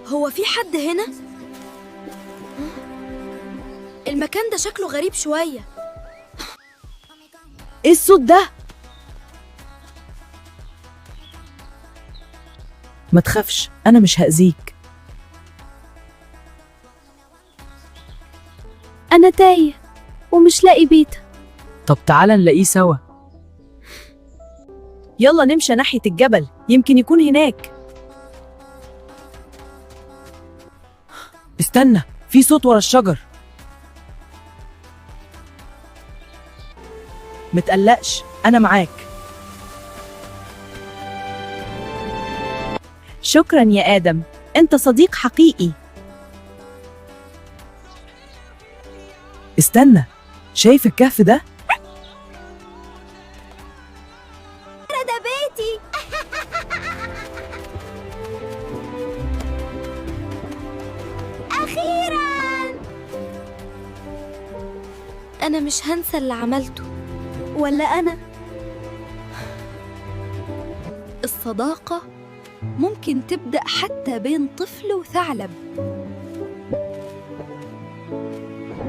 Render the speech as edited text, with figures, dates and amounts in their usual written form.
هو في حد هنا؟ المكان ده شكله غريب شوية. ايه الصوت ده؟ ما تخافش، انا مش هأذيك. أنا تايه ومش لاقي بيت. طب تعالى نلاقيه سوا. يلا نمشي ناحية الجبل، يمكن يكون هناك. استنى، في صوت ورا الشجر. متقلقش، أنا معاك. شكرا يا آدم، أنت صديق حقيقي. استنى، شايف الكهف ده؟ ده بيتي. أخيراً! أنا مش هنسى اللي عملته، ولا أنا؟ الصداقة ممكن تبدأ حتى بين طفل وثعلب.